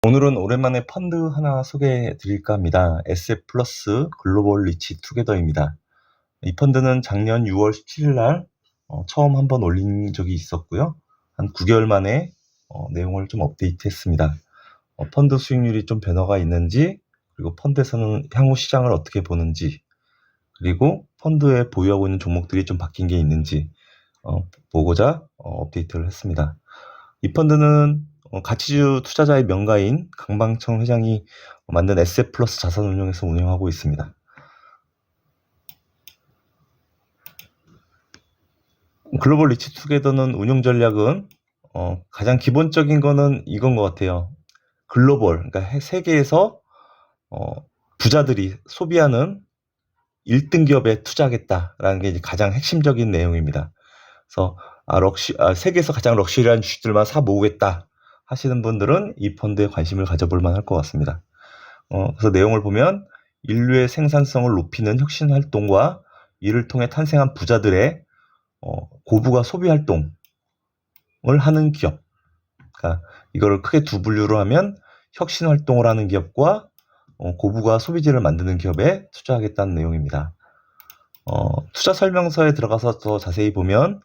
오늘은 오랜만에 펀드 하나 소개해 드릴까 합니다. SF 플러스 글로벌 리치 투게더입니다. 이 펀드는 작년 6월 17일 날 처음 한번 올린 적이 있었고요. 한 9개월 만에 내용을 좀 업데이트했습니다. 펀드 수익률이 좀 변화가 있는지, 그리고 펀드에서는 향후 시장을 어떻게 보는지, 그리고 펀드에 보유하고 있는 종목들이 좀 바뀐 게 있는지 보고자 업데이트를 했습니다. 이 펀드는 가치주 투자자의 명가인 강방청 회장이 만든 SF 플러스 자산운용에서 운영하고 있습니다. 글로벌 리치 투게더는 운용 전략은 가장 기본적인 거는 이건 것 같아요. 글로벌, 그러니까 세계에서 부자들이 소비하는 1등 기업에 투자하겠다라는 게 이제 가장 핵심적인 내용입니다. 그래서 세계에서 가장 럭셔리한 주식들만 사 모으겠다 하시는 분들은 이 펀드에 관심을 가져볼 만할 것 같습니다. 그래서 내용을 보면 인류의 생산성을 높이는 혁신 활동과 이를 통해 탄생한 부자들의 고부가 소비 활동을 하는 기업. 그러니까 이거를 크게 두 분류로 하면 혁신 활동을 하는 기업과 고부가 소비재를 만드는 기업에 투자하겠다는 내용입니다. 투자 설명서에 들어가서 더 자세히 보면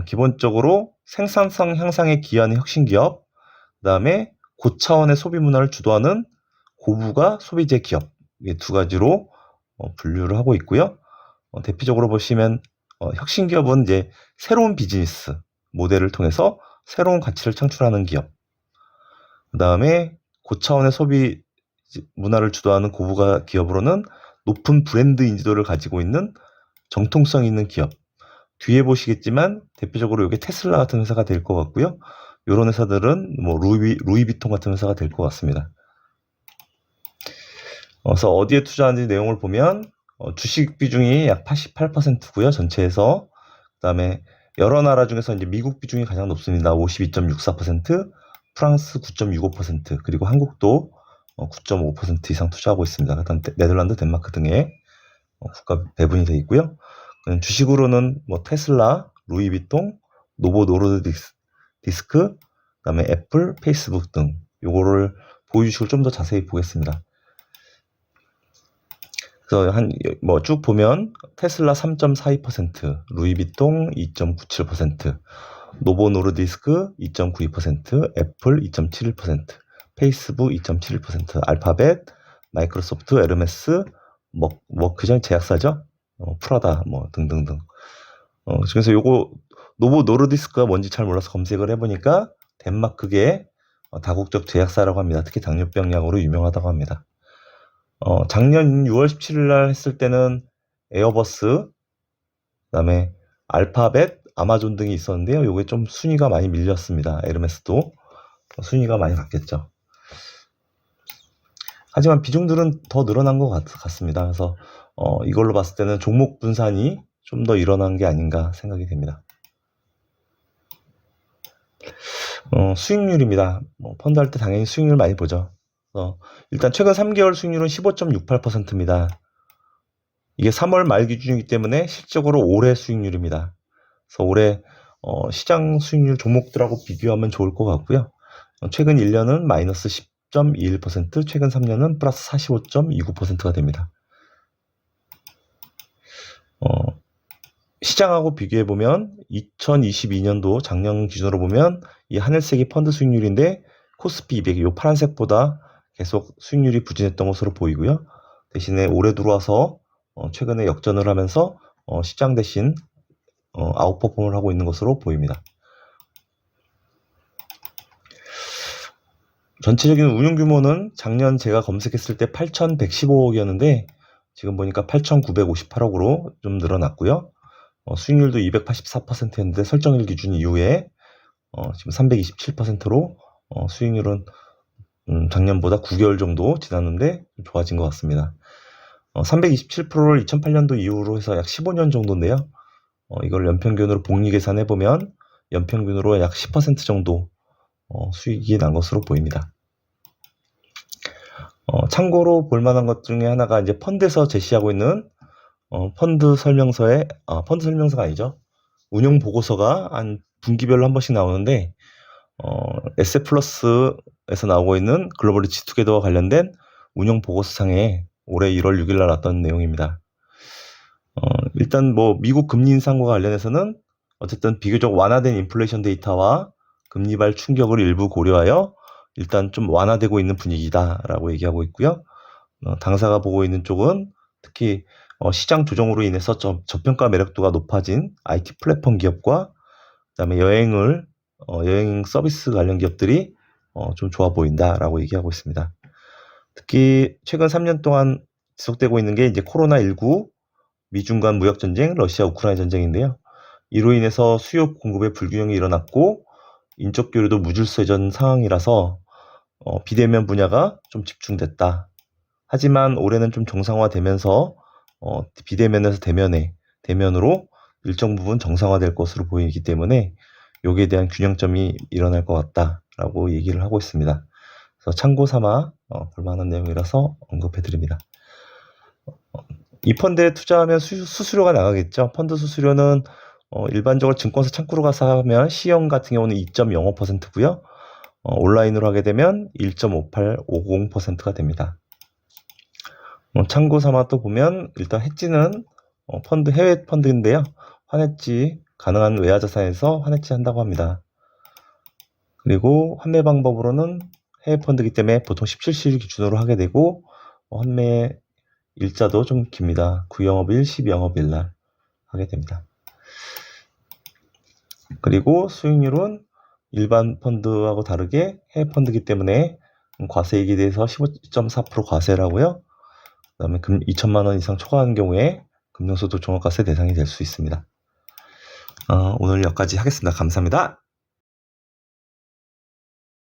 기본적으로 생산성 향상에 기여하는 혁신 기업, 그 다음에 고차원의 소비 문화를 주도하는 고부가 소비재 기업, 이 두 가지로 분류를 하고 있고요. 대표적으로 보시면 혁신 기업은 이제 새로운 비즈니스 모델을 통해서 새로운 가치를 창출하는 기업, 그 다음에 고차원의 소비 문화를 주도하는 고부가 기업으로는 높은 브랜드 인지도를 가지고 있는 정통성 있는 기업. 뒤에 보시겠지만 대표적으로 이게 테슬라 같은 회사가 될 것 같고요. 이런 회사들은 뭐 루이비통 같은 회사가 될 것 같습니다. 그래서 어디에 투자하는지 내용을 보면 주식 비중이 약 88%고요. 전체에서. 그다음에 여러 나라 중에서 이제 미국 비중이 가장 높습니다. 52.64%, 프랑스 9.65%, 그리고 한국도 9.5% 이상 투자하고 있습니다. 그다음 네덜란드, 덴마크 등의 국가 배분이 되어 있고요. 주식으로는 뭐 테슬라, 루이비통, 노보 노르디스크, 그다음에 애플, 페이스북 등 요거를 보유 주식을 좀 더 자세히 보겠습니다. 그래서 쭉 보면 테슬라 3.42%, 루이비통 2.97%, 노보 노르디스크 2.92%, 애플 2.71%, 페이스북 2.71%, 알파벳, 마이크로소프트, 에르메스, 그전 제약사죠. 프라다 뭐 등등등. 그래서 요거 노보 노르디스크가 뭔지 잘 몰라서 검색을 해보니까 덴마크계 다국적 제약사라고 합니다. 특히 당뇨병 약으로 유명하다고 합니다. 작년 6월 17일 날 했을 때는 에어버스, 그다음에 알파벳, 아마존 등이 있었는데요. 요게 좀 순위가 많이 밀렸습니다. 에르메스도 순위가 많이 낮겠죠. 하지만 비중들은 더 늘어난 것 같습니다. 그래서 이걸로 봤을 때는 종목 분산이 좀 더 일어난 게 아닌가 생각이 됩니다. 수익률입니다. 펀드 할 때 당연히 수익률 많이 보죠. 일단 최근 3개월 수익률은 15.68%입니다. 이게 3월 말 기준이기 때문에 실적으로 올해 수익률입니다. 그래서 올해 시장 수익률 종목들하고 비교하면 좋을 것 같고요. 최근 1년은 마이너스 10.21%, 최근 3년은 플러스 45.29%가 됩니다. 시장하고 비교해보면 2022년도 작년 기준으로 보면 이 하늘색이 펀드 수익률인데 코스피 200이 이 파란색보다 계속 수익률이 부진했던 것으로 보이고요. 대신에 올해 들어와서 최근에 역전을 하면서 시장 대신 아웃퍼폼을 하고 있는 것으로 보입니다. 전체적인 운용 규모는 작년 제가 검색했을 때 8,115억이었는데 지금 보니까 8,958억으로 좀 늘어났고요. 수익률도 284%였는데 설정일 기준 이후에 지금 327%로 수익률은 작년보다 9개월 정도 지났는데 좋아진 것 같습니다. 327%를 2008년도 이후로 해서 약 15년 정도인데요. 이걸 연평균으로 복리 계산해보면 연평균으로 약 10% 정도 수익이 난 것으로 보입니다. 참고로 볼만한 것 중에 하나가 이제 펀드에서 제시하고 있는 펀드 설명서가 아니죠. 운용 보고서가 한 분기별로 한 번씩 나오는데 SF+에서 나오고 있는 글로벌 리치 투게더와 관련된 운영 보고서상에 올해 1월 6일 날 나왔던 내용입니다. 일단 뭐 미국 금리 인상과 관련해서는 어쨌든 비교적 완화된 인플레이션 데이터와 금리발 충격을 일부 고려하여 일단 좀 완화되고 있는 분위기다라고 얘기하고 있고요. 당사가 보고 있는 쪽은 특히 시장 조정으로 인해서 저평가 매력도가 높아진 IT 플랫폼 기업과 그다음에 여행 서비스 관련 기업들이 좀 좋아 보인다라고 얘기하고 있습니다. 특히 최근 3년 동안 지속되고 있는 게 이제 코로나19, 미중 간 무역 전쟁, 러시아 우크라이나 전쟁인데요. 이로 인해서 수요 공급의 불균형이 일어났고 인적 교류도 무질서해진 상황이라서 비대면 분야가 좀 집중됐다. 하지만 올해는 좀 정상화되면서 비대면에서 대면으로 일정 부분 정상화될 것으로 보이기 때문에 여기에 대한 균형점이 일어날 것 같다라고 얘기를 하고 있습니다. 그래서 참고 삼아 볼만한 내용이라서 언급해드립니다. 이 펀드에 투자하면 수수료가 나가겠죠. 펀드 수수료는 일반적으로 증권사 창구로 가서 하면 C형 같은 경우는 2.05%고요. 온라인으로 하게 되면 1.5850%가 됩니다. 참고 삼아 또 보면 일단 해지는 해외 펀드인데요. 환해지 가능한 외화 자산에서 환해지 한다고 합니다. 그리고 환매 방법으로는 해외 펀드이기 때문에 보통 17일 기준으로 하게 되고 환매 일자도 좀 깁니다. 9영업일, 10영업일 날 하게 됩니다. 그리고 수익률은 일반 펀드하고 다르게 해외 펀드이기 때문에 과세이익에 대해서 15.4% 과세라고요. 그다음에 2천만 원 이상 초과한 경우에 금융소득 종합과세 대상이 될 수 있습니다. 오늘 여기까지 하겠습니다. 감사합니다.